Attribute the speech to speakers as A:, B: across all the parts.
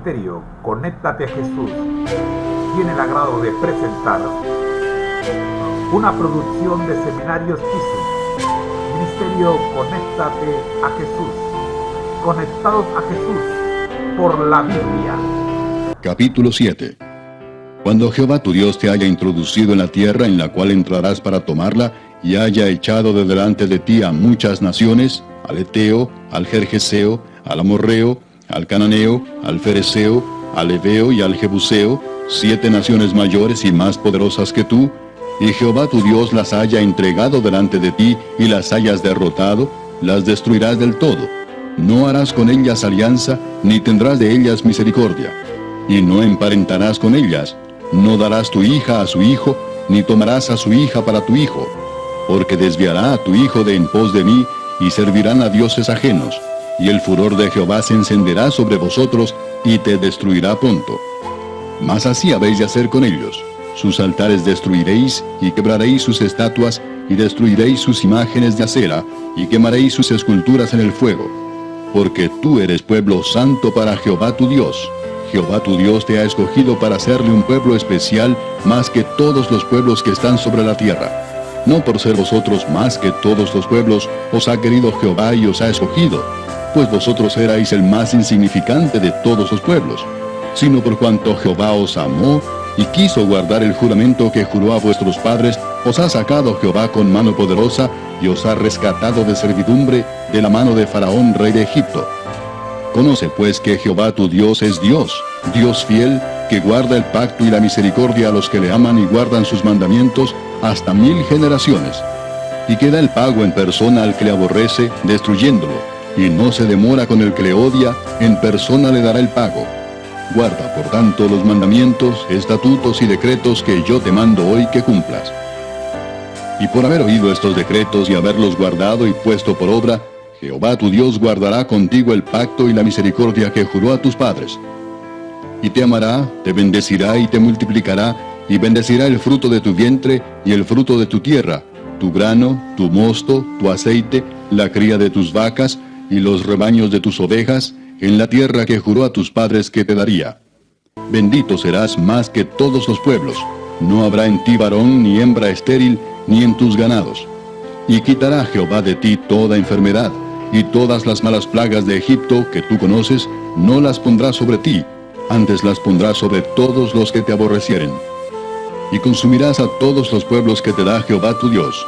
A: Ministerio Conéctate a Jesús tiene el agrado de presentar una producción de Seminarios ISU. Ministerio Conéctate a Jesús. Conectados a Jesús por la Biblia.
B: Capítulo 7. Cuando Jehová tu Dios te haya introducido en la tierra en la cual entrarás para tomarla, y haya echado de delante de ti a muchas naciones, al Eteo, al Gergeseo, al Amorreo, al Cananeo, al Fereceo, al Heveo y al Jebuseo, 7 naciones mayores y más poderosas que tú, y Jehová tu Dios las haya entregado delante de ti y las hayas derrotado, las destruirás del todo. No harás con ellas alianza, ni tendrás de ellas misericordia, y no emparentarás con ellas. No darás tu hija a su hijo, ni tomarás a su hija para tu hijo, porque desviará a tu hijo de en pos de mí, y servirán a dioses ajenos, y el furor de Jehová se encenderá sobre vosotros, y te destruirá pronto. Mas así habéis de hacer con ellos: sus altares destruiréis, y quebraréis sus estatuas, y destruiréis sus imágenes de acera, y quemaréis sus esculturas en el fuego. Porque tú eres pueblo santo para Jehová tu Dios. Jehová tu Dios te ha escogido para hacerle un pueblo especial más que todos los pueblos que están sobre la tierra. No por ser vosotros más que todos los pueblos, os ha querido Jehová y os ha escogido, pues vosotros erais el más insignificante de todos los pueblos, sino por cuanto Jehová os amó y quiso guardar el juramento que juró a vuestros padres, os ha sacado Jehová con mano poderosa y os ha rescatado de servidumbre de la mano de Faraón, rey de Egipto. Conoce pues que Jehová tu Dios es Dios, Dios fiel, que guarda el pacto y la misericordia a los que le aman y guardan sus mandamientos hasta 1000 generaciones, y que da el pago en persona al que le aborrece, destruyéndolo, y no se demora con el que le odia, en persona le dará el pago. Guarda, por tanto, los mandamientos, estatutos y decretos que yo te mando hoy que cumplas. Y por haber oído estos decretos y haberlos guardado y puesto por obra, Jehová tu Dios guardará contigo el pacto y la misericordia que juró a tus padres. Y te amará, te bendecirá y te multiplicará, y bendecirá el fruto de tu vientre y el fruto de tu tierra, tu grano, tu mosto, tu aceite, la cría de tus vacas y los rebaños de tus ovejas, en la tierra que juró a tus padres que te daría. Bendito serás más que todos los pueblos. No habrá en ti varón ni hembra estéril, ni en tus ganados. Y quitará Jehová de ti toda enfermedad, y todas las malas plagas de Egipto que tú conoces, no las pondrá sobre ti, antes las pondrá sobre todos los que te aborrecieren. Y consumirás a todos los pueblos que te da Jehová tu Dios.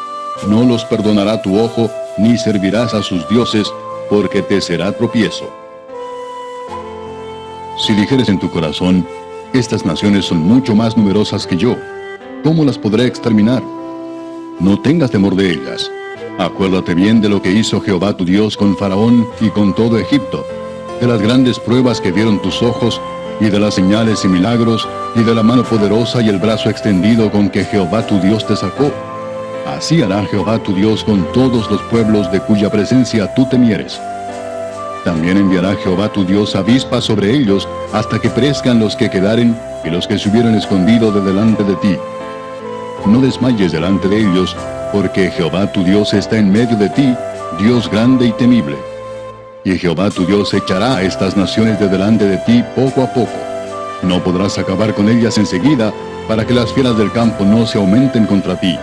B: No los perdonará tu ojo, ni servirás a sus dioses, porque te será tropiezo. Si dijeres en tu corazón: estas naciones son mucho más numerosas que yo, ¿cómo las podré exterminar? No tengas temor de ellas. Acuérdate bien de lo que hizo Jehová tu Dios con Faraón y con todo Egipto, de las grandes pruebas que vieron tus ojos, y de las señales y milagros, y de la mano poderosa y el brazo extendido con que Jehová tu Dios te sacó. Así hará Jehová tu Dios con todos los pueblos de cuya presencia tú temieres. También enviará Jehová tu Dios avispas sobre ellos, hasta que perezcan los que quedaren, y los que se hubieran escondido de delante de ti. No desmayes delante de ellos, porque Jehová tu Dios está en medio de ti, Dios grande y temible. Y Jehová tu Dios echará a estas naciones de delante de ti poco a poco. No podrás acabar con ellas enseguida, para que las fieras del campo no se aumenten contra ti.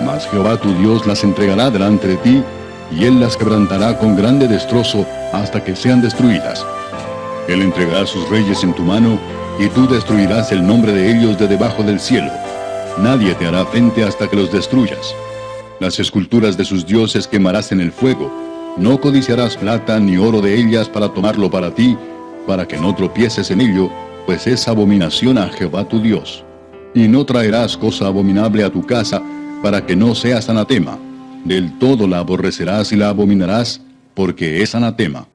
B: Mas Jehová tu Dios las entregará delante de ti, y él las quebrantará con grande destrozo hasta que sean destruidas. Él entregará sus reyes en tu mano, y tú destruirás el nombre de ellos de debajo del cielo. Nadie te hará frente hasta que los destruyas. Las esculturas de sus dioses quemarás en el fuego. No codiciarás plata ni oro de ellas para tomarlo para ti, para que no tropieces en ello, pues es abominación a Jehová tu Dios. Y no traerás cosa abominable a tu casa, para que no seas anatema. Del todo la aborrecerás y la abominarás, porque es anatema.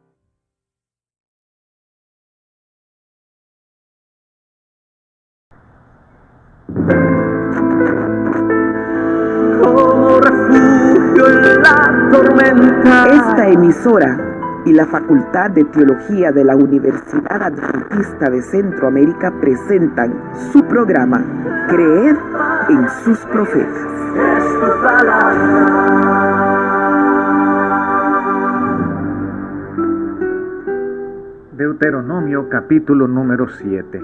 C: Como refugio en la tormenta.
D: Esta emisora y la Facultad de Teología de la Universidad Adventista de Centroamérica presentan su programa Creer en sus profetas.
C: Es tu palabra.
E: Deuteronomio capítulo número 7.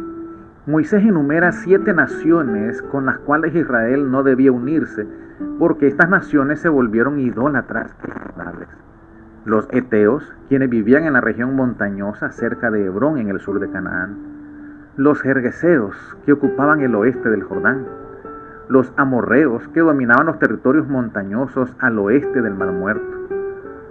E: Moisés enumera 7 naciones con las cuales Israel no debía unirse, porque estas naciones se volvieron idólatras e inmorales. Los heteos, quienes vivían en la región montañosa cerca de Hebrón en el sur de Canaán. Los gergeseos, que ocupaban el oeste del Jordán. Los amorreos, que dominaban los territorios montañosos al oeste del Mar Muerto.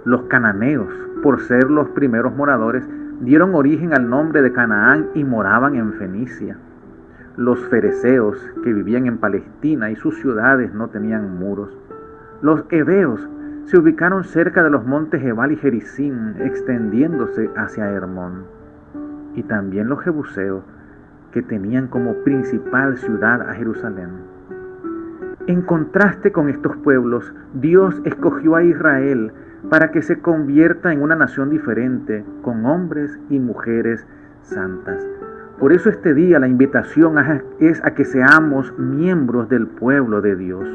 E: Los cananeos, por ser los primeros moradores, dieron origen al nombre de Canaán y moraban en Fenicia. Los fereceos, que vivían en Palestina y sus ciudades no tenían muros. Los heveos se ubicaron cerca de los montes Ebal y Gerizim, extendiéndose hacia Hermón. Y también los jebuseos, que tenían como principal ciudad a Jerusalén. En contraste con estos pueblos, Dios escogió a Israel para que se convierta en una nación diferente, con hombres y mujeres santas. Por eso este día la invitación es a que seamos miembros del pueblo de Dios.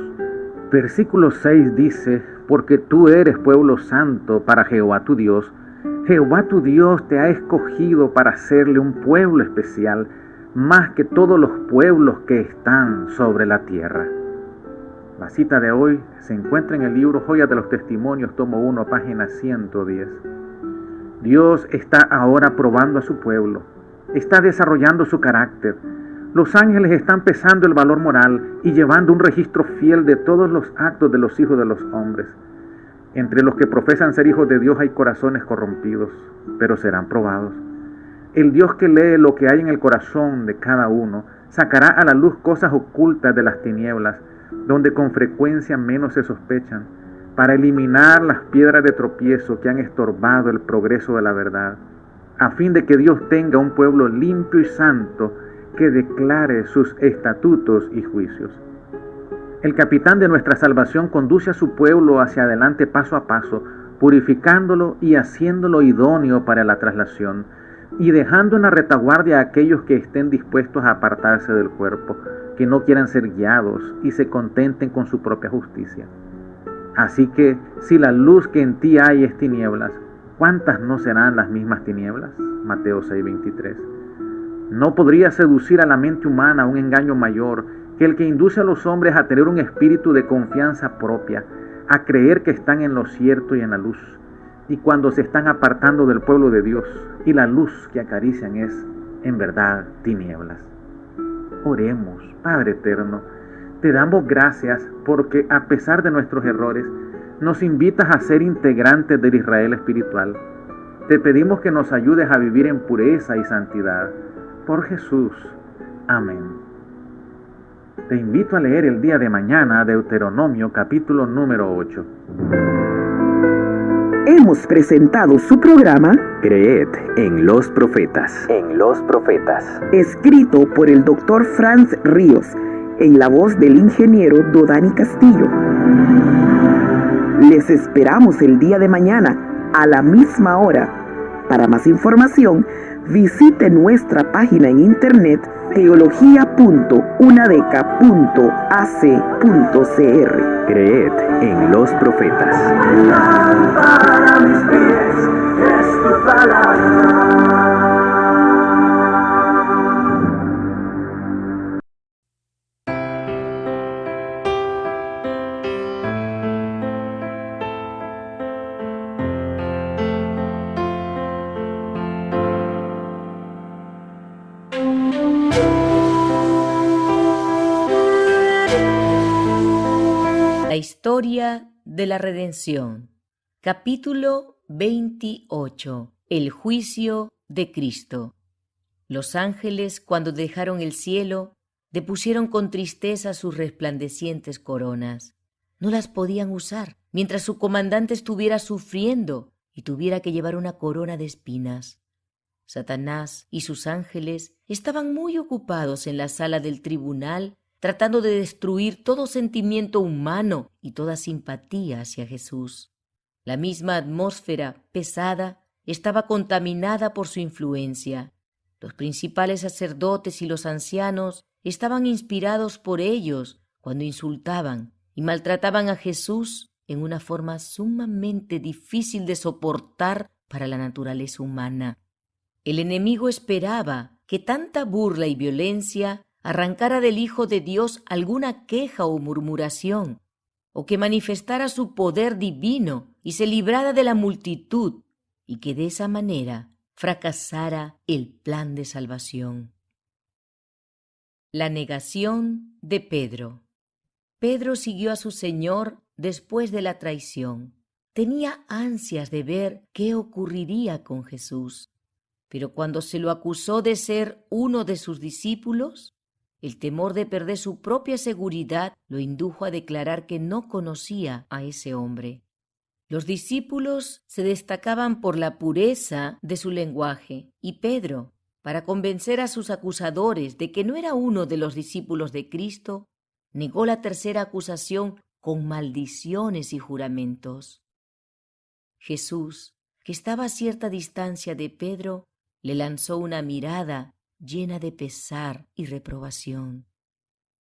E: Versículo 6 dice: porque tú eres pueblo santo para Jehová tu Dios. Jehová tu Dios te ha escogido para hacerle un pueblo especial, más que todos los pueblos que están sobre la tierra. La cita de hoy se encuentra en el libro Joyas de los Testimonios, tomo 1, página 110. Dios está ahora probando a su pueblo, está desarrollando su carácter. Los ángeles están pesando el valor moral y llevando un registro fiel de todos los actos de los hijos de los hombres. Entre los que profesan ser hijos de Dios hay corazones corrompidos, pero serán probados. El Dios que lee lo que hay en el corazón de cada uno sacará a la luz cosas ocultas de las tinieblas, donde con frecuencia menos se sospechan, para eliminar las piedras de tropiezo que han estorbado el progreso de la verdad, a fin de que Dios tenga un pueblo limpio y santo que declare sus estatutos y juicios. El capitán de nuestra salvación conduce a su pueblo hacia adelante paso a paso, purificándolo y haciéndolo idóneo para la traslación, y dejando en la retaguardia a aquellos que estén dispuestos a apartarse del cuerpo, que no quieran ser guiados y se contenten con su propia justicia. Así que, si la luz que en ti hay es tinieblas, ¿cuántas no serán las mismas tinieblas? Mateo 6:23. No podría seducir a la mente humana un engaño mayor que el que induce a los hombres a tener un espíritu de confianza propia, a creer que están en lo cierto y en la luz, y cuando se están apartando del pueblo de Dios, y la luz que acarician es, en verdad, tinieblas. Oremos. Padre eterno, te damos gracias porque a pesar de nuestros errores, nos invitas a ser integrantes del Israel espiritual. Te pedimos que nos ayudes a vivir en pureza y santidad. Por Jesús. Amén. Te invito a leer el día de mañana Deuteronomio capítulo número 8.
D: Hemos presentado su programa
C: Creed en los profetas. En los profetas.
D: escrito por el Dr. Franz Ríos, en la voz del ingeniero Dodani Castillo. Les esperamos el día de mañana a la misma hora. Para más información, visite nuestra página en internet teología.unadeca.ac.cr.
C: Creed en los profetas.
F: Para mis pies es tu palabra.
G: La historia de la redención. Capítulo 28. El juicio de Cristo. Los ángeles, cuando dejaron el cielo, depusieron con tristeza sus resplandecientes coronas. No las podían usar mientras su comandante estuviera sufriendo y tuviera que llevar una corona de espinas. Satanás y sus ángeles estaban muy ocupados en la sala del tribunal, tratando de destruir todo sentimiento humano y toda simpatía hacia Jesús. La misma atmósfera pesada estaba contaminada por su influencia. Los principales sacerdotes y los ancianos estaban inspirados por ellos cuando insultaban y maltrataban a Jesús en una forma sumamente difícil de soportar para la naturaleza humana. El enemigo esperaba que tanta burla y violencia arrancara del Hijo de Dios alguna queja o murmuración, o que manifestara su poder divino y se librara de la multitud, y que de esa manera fracasara el plan de salvación. La negación de Pedro. Pedro siguió a su Señor después de la traición. Tenía ansias de ver qué ocurriría con Jesús, pero cuando se lo acusó de ser uno de sus discípulos, el temor de perder su propia seguridad lo indujo a declarar que no conocía a ese hombre. Los discípulos se destacaban por la pureza de su lenguaje, y Pedro, para convencer a sus acusadores de que no era uno de los discípulos de Cristo, negó la tercera acusación con maldiciones y juramentos. Jesús, que estaba a cierta distancia de Pedro, le lanzó una mirada llena de pesar y reprobación.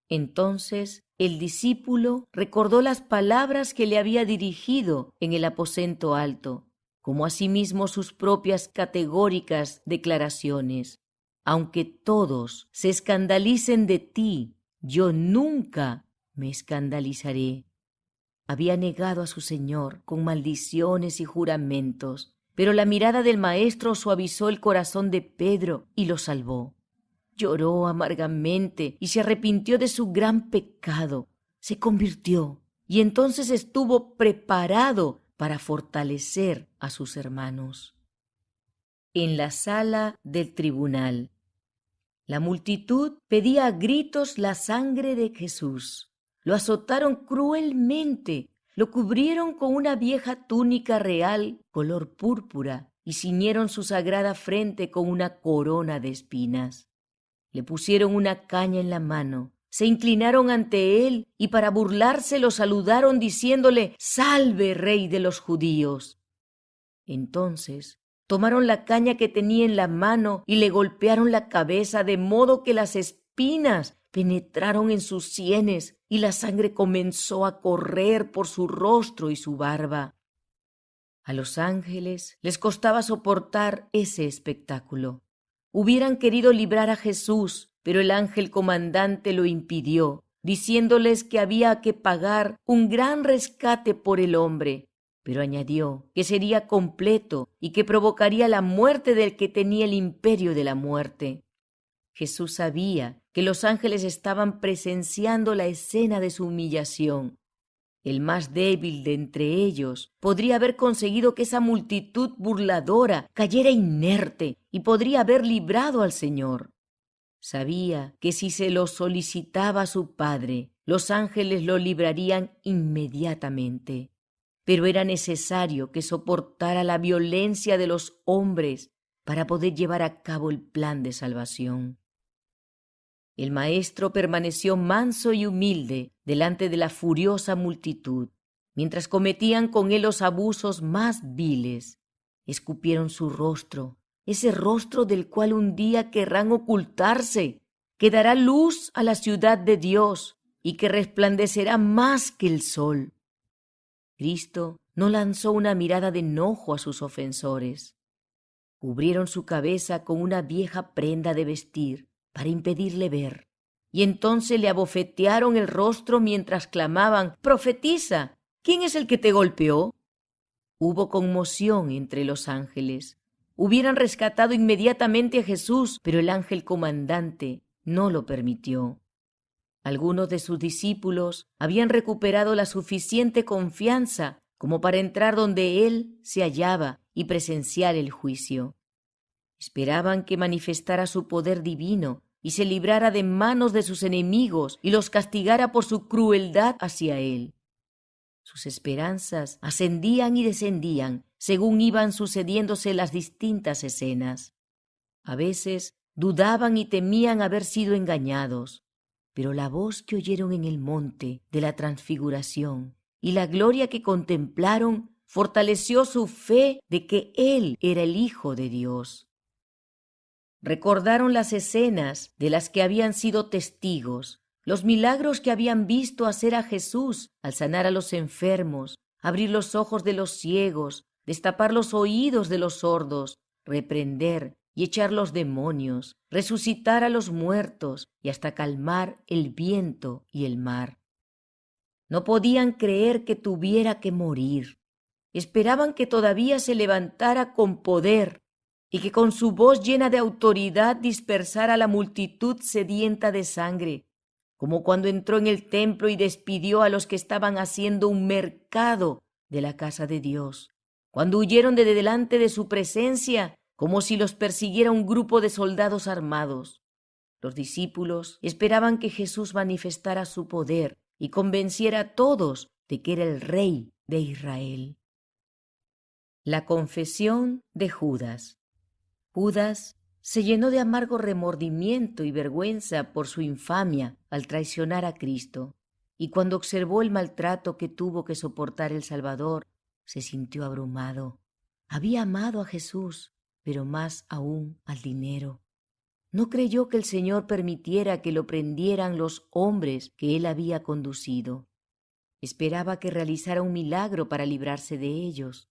G: Entonces el discípulo recordó las palabras que le había dirigido en el aposento alto, como asimismo sus propias categóricas declaraciones. Aunque todos se escandalicen de ti, yo nunca me escandalizaré. Había negado a su Señor con maldiciones y juramentos, pero la mirada del Maestro suavizó el corazón de Pedro y lo salvó. Lloró amargamente y se arrepintió de su gran pecado. Se convirtió y entonces estuvo preparado para fortalecer a sus hermanos. En la sala del tribunal, la multitud pedía a gritos la sangre de Jesús. Lo azotaron cruelmente, lo cubrieron con una vieja túnica real color púrpura y ciñeron su sagrada frente con una corona de espinas. Le pusieron una caña en la mano, se inclinaron ante él y para burlarse lo saludaron diciéndole: «¡Salve, Rey de los judíos!». Entonces tomaron la caña que tenía en la mano y le golpearon la cabeza de modo que las espinas penetraron en sus sienes y la sangre comenzó a correr por su rostro y su barba. A los ángeles les costaba soportar ese espectáculo. Hubieran querido librar a Jesús, pero el ángel comandante lo impidió, diciéndoles que había que pagar un gran rescate por el hombre, pero añadió que sería completo y que provocaría la muerte del que tenía el imperio de la muerte. Jesús sabía que los ángeles estaban presenciando la escena de su humillación. El más débil de entre ellos podría haber conseguido que esa multitud burladora cayera inerte y podría haber librado al Señor. Sabía que si se lo solicitaba a su Padre, los ángeles lo librarían inmediatamente. Pero era necesario que soportara la violencia de los hombres para poder llevar a cabo el plan de salvación. El Maestro permaneció manso y humilde delante de la furiosa multitud, mientras cometían con él los abusos más viles. Escupieron su rostro, ese rostro del cual un día querrán ocultarse, que dará luz a la ciudad de Dios y que resplandecerá más que el sol. Cristo no lanzó una mirada de enojo a sus ofensores. Cubrieron su cabeza con una vieja prenda de vestir para impedirle ver, y entonces le abofetearon el rostro mientras clamaban: «Profetiza, ¿quién es el que te golpeó?». Hubo conmoción entre los ángeles. Hubieran rescatado inmediatamente a Jesús, pero el ángel comandante no lo permitió. Algunos de sus discípulos habían recuperado la suficiente confianza como para entrar donde él se hallaba y presenciar el juicio. Esperaban que manifestara su poder divino y se librara de manos de sus enemigos y los castigara por su crueldad hacia él. Sus esperanzas ascendían y descendían según iban sucediéndose las distintas escenas. A veces dudaban y temían haber sido engañados, pero la voz que oyeron en el monte de la transfiguración y la gloria que contemplaron fortaleció su fe de que él era el Hijo de Dios. Recordaron las escenas de las que habían sido testigos, los milagros que habían visto hacer a Jesús al sanar a los enfermos, abrir los ojos de los ciegos, destapar los oídos de los sordos, reprender y echar los demonios, resucitar a los muertos y hasta calmar el viento y el mar. No podían creer que tuviera que morir. Esperaban que todavía se levantara con poder y que con su voz llena de autoridad dispersara a la multitud sedienta de sangre, como cuando entró en el templo y despidió a los que estaban haciendo un mercado de la casa de Dios, cuando huyeron de delante de su presencia como si los persiguiera un grupo de soldados armados. Los discípulos esperaban que Jesús manifestara su poder y convenciera a todos de que era el Rey de Israel. La confesión de Judas. Judas se llenó de amargo remordimiento y vergüenza por su infamia al traicionar a Cristo, y cuando observó el maltrato que tuvo que soportar el Salvador, se sintió abrumado. Había amado a Jesús, pero más aún al dinero. No creyó que el Señor permitiera que lo prendieran los hombres que él había conducido. Esperaba que realizara un milagro para librarse de ellos.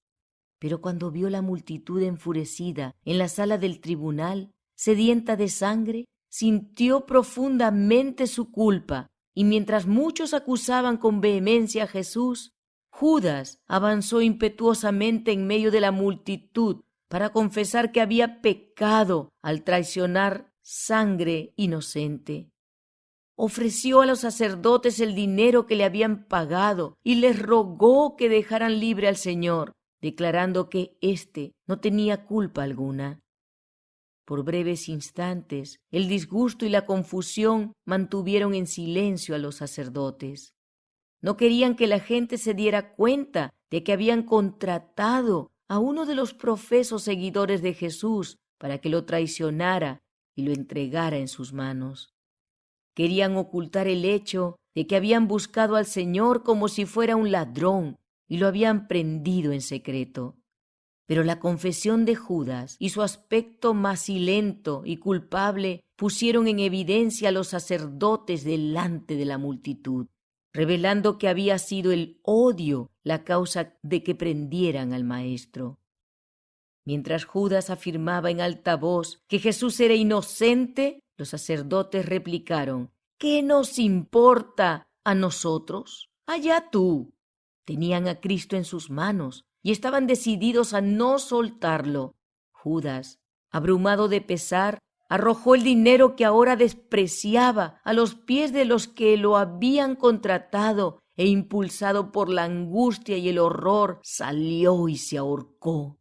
G: Pero cuando vio la multitud enfurecida en la sala del tribunal, sedienta de sangre, sintió profundamente su culpa, y mientras muchos acusaban con vehemencia a Jesús, Judas avanzó impetuosamente en medio de la multitud para confesar que había pecado al traicionar sangre inocente. Ofreció a los sacerdotes el dinero que le habían pagado y les rogó que dejaran libre al Señor, declarando que éste no tenía culpa alguna. Por breves instantes, el disgusto y la confusión mantuvieron en silencio a los sacerdotes. No querían que la gente se diera cuenta de que habían contratado a uno de los profesos seguidores de Jesús para que lo traicionara y lo entregara en sus manos. Querían ocultar el hecho de que habían buscado al Señor como si fuera un ladrón y lo habían prendido en secreto. Pero la confesión de Judas y su aspecto macilento y culpable pusieron en evidencia a los sacerdotes delante de la multitud, revelando que había sido el odio la causa de que prendieran al Maestro. Mientras Judas afirmaba en alta voz que Jesús era inocente, los sacerdotes replicaron: ¿Qué nos importa a nosotros? Allá tú. Tenían a Cristo en sus manos y estaban decididos a no soltarlo. Judas, abrumado de pesar, arrojó el dinero que ahora despreciaba a los pies de los que lo habían contratado e, impulsado por la angustia y el horror, salió y se ahorcó.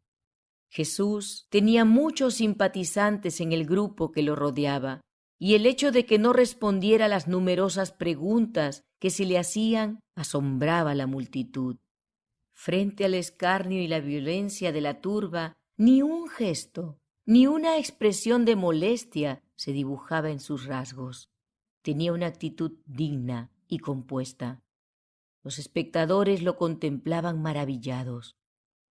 G: Jesús tenía muchos simpatizantes en el grupo que lo rodeaba, y el hecho de que no respondiera a las numerosas preguntas que se le hacían asombraba a la multitud. Frente al escarnio y la violencia de la turba, ni un gesto, ni una expresión de molestia se dibujaba en sus rasgos. Tenía una actitud digna y compuesta. Los espectadores lo contemplaban maravillados.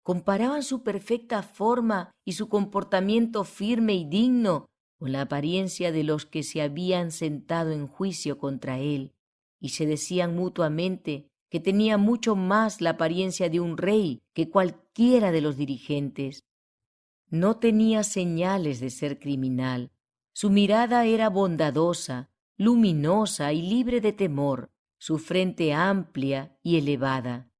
G: Comparaban su perfecta forma y su comportamiento firme y digno con la apariencia de los que se habían sentado en juicio contra él, y se decían mutuamente que tenía mucho más la apariencia de un rey que cualquiera de los dirigentes. No tenía señales de ser criminal. Su mirada era bondadosa, luminosa y libre de temor, su frente amplia y elevada.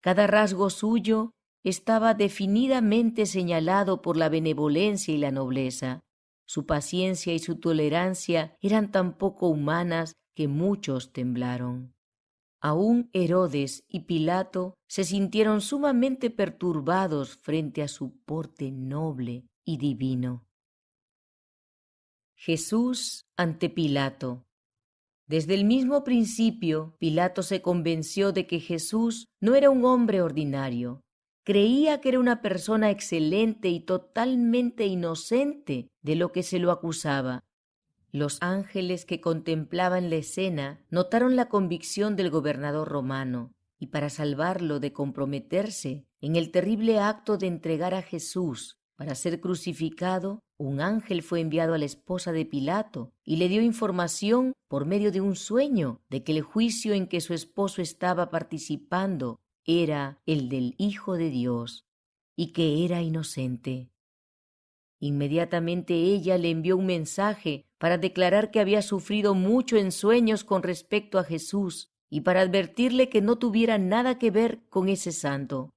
G: Cada rasgo suyo estaba definidamente señalado por la benevolencia y la nobleza. Su paciencia y su tolerancia eran tan poco humanas que muchos temblaron. Aún Herodes y Pilato se sintieron sumamente perturbados frente a su porte noble y divino. Jesús ante Pilato. Desde el mismo principio, Pilato se convenció de que Jesús no era un hombre ordinario. Creía que era una persona excelente y totalmente inocente de lo que se lo acusaba. Los ángeles que contemplaban la escena notaron la convicción del gobernador romano, y para salvarlo de comprometerse en el terrible acto de entregar a Jesús para ser crucificado, un ángel fue enviado a la esposa de Pilato y le dio información por medio de un sueño de que el juicio en que su esposo estaba participando era el del Hijo de Dios y que era inocente. Inmediatamente ella le envió un mensaje para declarar que había sufrido mucho en sueños con respecto a Jesús y para advertirle que no tuviera nada que ver con ese santo.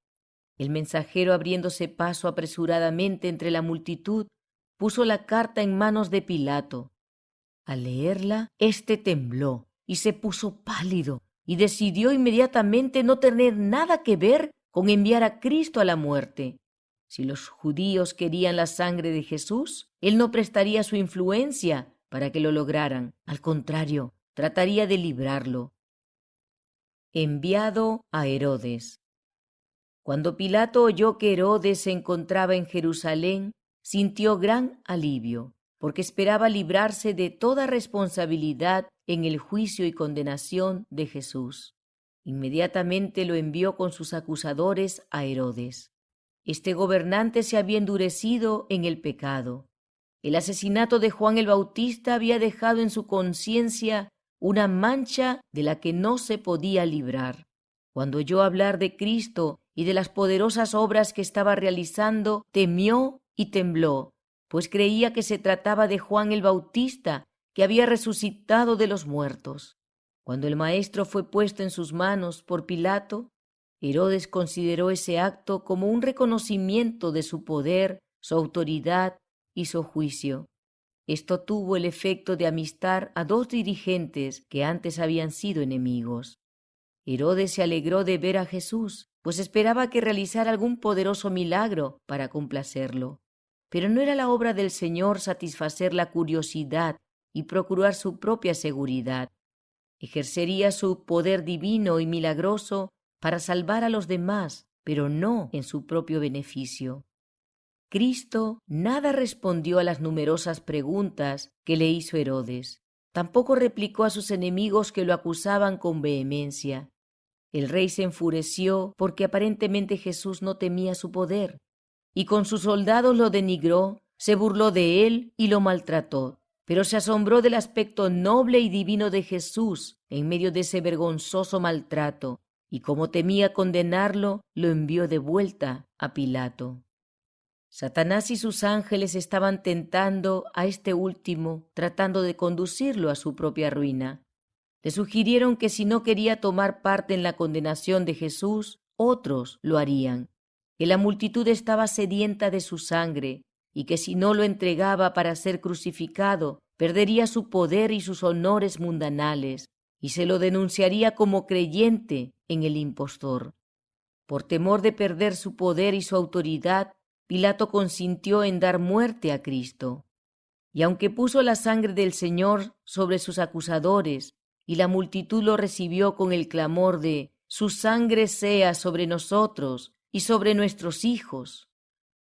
G: El mensajero, abriéndose paso apresuradamente entre la multitud, puso la carta en manos de Pilato. Al leerla, éste tembló y se puso pálido y decidió inmediatamente no tener nada que ver con enviar a Cristo a la muerte. Si los judíos querían la sangre de Jesús, él no prestaría su influencia para que lo lograran. Al contrario, trataría de librarlo. Enviado a Herodes. Cuando Pilato oyó que Herodes se encontraba en Jerusalén, sintió gran alivio, porque esperaba librarse de toda responsabilidad en el juicio y condenación de Jesús. Inmediatamente lo envió con sus acusadores a Herodes. Este gobernante se había endurecido en el pecado. El asesinato de Juan el Bautista había dejado en su conciencia una mancha de la que no se podía librar. Cuando oyó hablar de Cristo y de las poderosas obras que estaba realizando, temió y tembló, pues creía que se trataba de Juan el Bautista, que había resucitado de los muertos. Cuando el maestro fue puesto en sus manos por Pilato, Herodes consideró ese acto como un reconocimiento de su poder, su autoridad y su juicio. Esto tuvo el efecto de amistar a dos dirigentes que antes habían sido enemigos. Herodes se alegró de ver a Jesús, pues esperaba que realizara algún poderoso milagro para complacerlo. Pero no era la obra del Señor satisfacer la curiosidad y procurar su propia seguridad. Ejercería su poder divino y milagroso para salvar a los demás, pero no en su propio beneficio. Cristo nada respondió a las numerosas preguntas que le hizo Herodes. Tampoco replicó a sus enemigos que lo acusaban con vehemencia. El rey se enfureció porque aparentemente Jesús no temía su poder, y con sus soldados lo denigró, se burló de él y lo maltrató. Pero se asombró del aspecto noble y divino de Jesús en medio de ese vergonzoso maltrato, y como temía condenarlo, lo envió de vuelta a Pilato. Satanás y sus ángeles estaban tentando a este último, tratando de conducirlo a su propia ruina. Le sugirieron que si no quería tomar parte en la condenación de Jesús, otros lo harían, que la multitud estaba sedienta de su sangre y que si no lo entregaba para ser crucificado, perdería su poder y sus honores mundanales, y se lo denunciaría como creyente en el impostor. Por temor de perder su poder y su autoridad, Pilato consintió en dar muerte a Cristo. Y aunque puso la sangre del Señor sobre sus acusadores, y la multitud lo recibió con el clamor de «Su sangre sea sobre nosotros y sobre nuestros hijos»,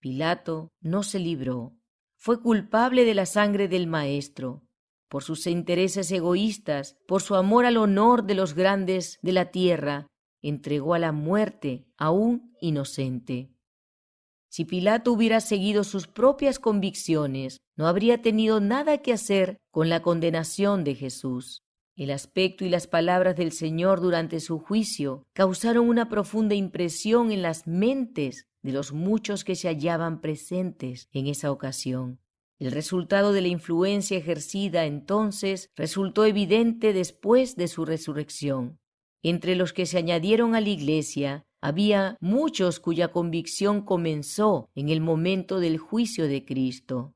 G: Pilato no se libró. Fue culpable de la sangre del Maestro. Por sus intereses egoístas, por su amor al honor de los grandes de la tierra, entregó a la muerte a un inocente. Si Pilato hubiera seguido sus propias convicciones, no habría tenido nada que hacer con la condenación de Jesús. El aspecto y las palabras del Señor durante su juicio causaron una profunda impresión en las mentes de los muchos que se hallaban presentes en esa ocasión. El resultado de la influencia ejercida entonces resultó evidente después de su resurrección. Entre los que se añadieron a la Iglesia, había muchos cuya convicción comenzó en el momento del juicio de Cristo.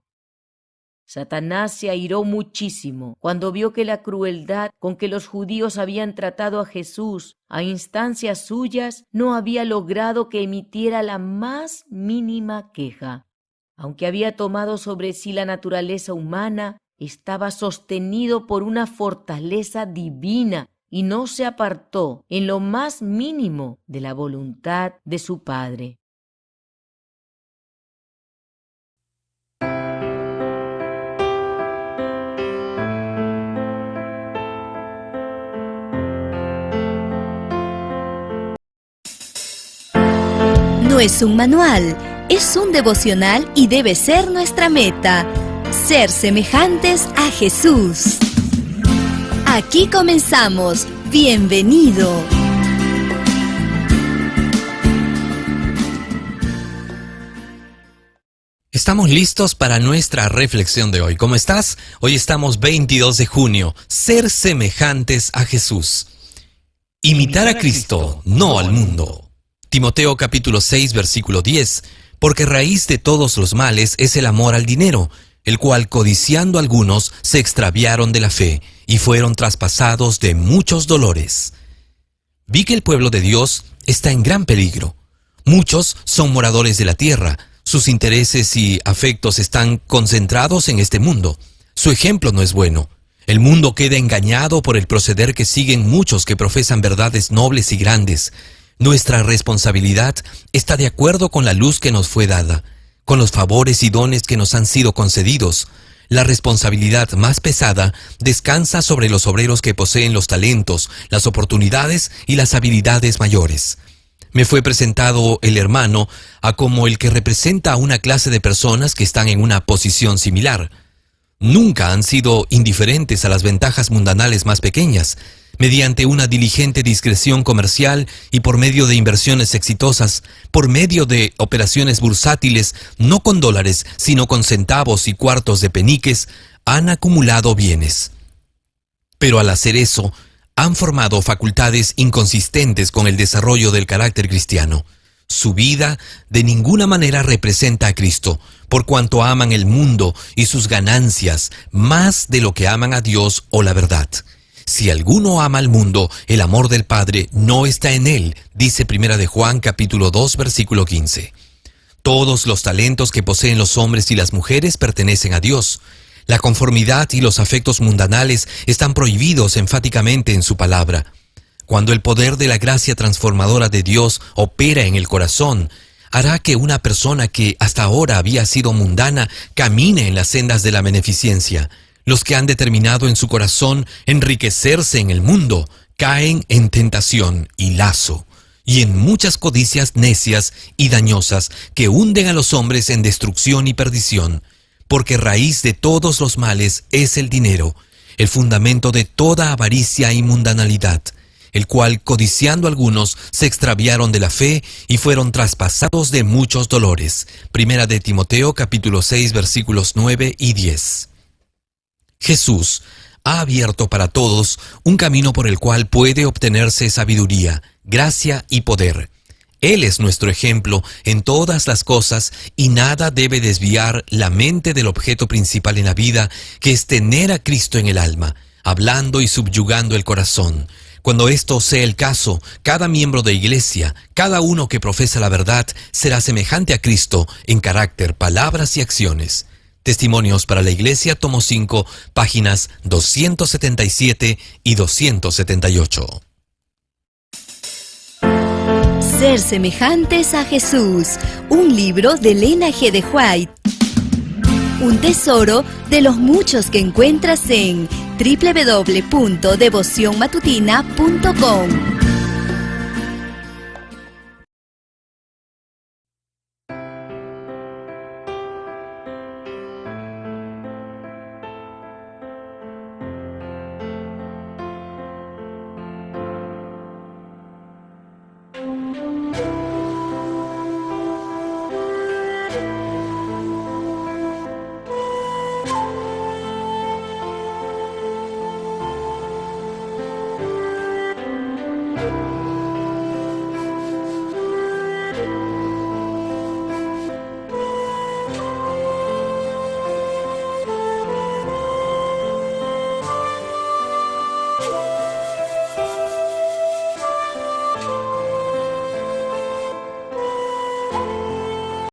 G: Satanás se airó muchísimo cuando vio que la crueldad con que los judíos habían tratado a Jesús a instancias suyas no había logrado que emitiera la más mínima queja. Aunque había tomado sobre sí la naturaleza humana, estaba sostenido por una fortaleza divina y no se apartó en lo más mínimo de la voluntad de su Padre.
H: No es un manual, es un devocional y debe ser nuestra meta, ser semejantes a Jesús. Aquí comenzamos. Bienvenido.
I: estamos listos para nuestra reflexión de hoy. ¿Cómo estás? Hoy estamos 22 de junio. Ser semejantes a Jesús. Imitar a Cristo, no al mundo. Timoteo capítulo 6, versículo 10. Porque raíz de todos los males es el amor al dinero, el cual codiciando algunos se extraviaron de la fe y fueron traspasados de muchos dolores. Vi que el pueblo de Dios está en gran peligro. Muchos son moradores de la tierra. Sus intereses y afectos están concentrados en este mundo. Su ejemplo no es bueno. El mundo queda engañado por el proceder que siguen muchos que profesan verdades nobles y grandes. Nuestra responsabilidad está de acuerdo con la luz que nos fue dada, con los favores y dones que nos han sido concedidos. La responsabilidad más pesada descansa sobre los obreros que poseen los talentos, las oportunidades y las habilidades mayores. Me fue presentado el hermano a como el que representa a una clase de personas que están en una posición similar. Nunca han sido indiferentes a las ventajas mundanales más pequeñas. Mediante una diligente discreción comercial y por medio de inversiones exitosas, por medio de operaciones bursátiles, no con dólares, sino con centavos y cuartos de peniques, han acumulado bienes. Pero al hacer eso, han formado facultades inconsistentes con el desarrollo del carácter cristiano. Su vida de ninguna manera representa a Cristo, por cuanto aman el mundo y sus ganancias más de lo que aman a Dios o la verdad. Si alguno ama al mundo, el amor del Padre no está en él, dice 1 de Juan capítulo 2 versículo 15. Todos los talentos que poseen los hombres y las mujeres pertenecen a Dios. La conformidad y los afectos mundanales están prohibidos enfáticamente en su palabra. Cuando el poder de la gracia transformadora de Dios opera en el corazón, hará que una persona que hasta ahora había sido mundana camine en las sendas de la beneficencia. Los que han determinado en su corazón enriquecerse en el mundo caen en tentación y lazo, y en muchas codicias necias y dañosas que hunden a los hombres en destrucción y perdición. Porque raíz de todos los males es el dinero, el fundamento de toda avaricia y mundanalidad, el cual, codiciando algunos, se extraviaron de la fe y fueron traspasados de muchos dolores. 1 de Timoteo capítulo 6 versículos 9 y 10. Jesús ha abierto para todos un camino por el cual puede obtenerse sabiduría, gracia y poder. Él es nuestro ejemplo en todas las cosas y nada debe desviar la mente del objeto principal en la vida, que es tener a Cristo en el alma, hablando y subyugando el corazón. Cuando esto sea el caso, cada miembro de iglesia, cada uno que profesa la verdad, será semejante a Cristo en carácter, palabras y acciones. Testimonios para la Iglesia, tomo 5, páginas 277 y 278.
H: Ser semejantes a Jesús, un libro de Elena G. de White. Un tesoro de los muchos que encuentras en www.devocionmatutina.com.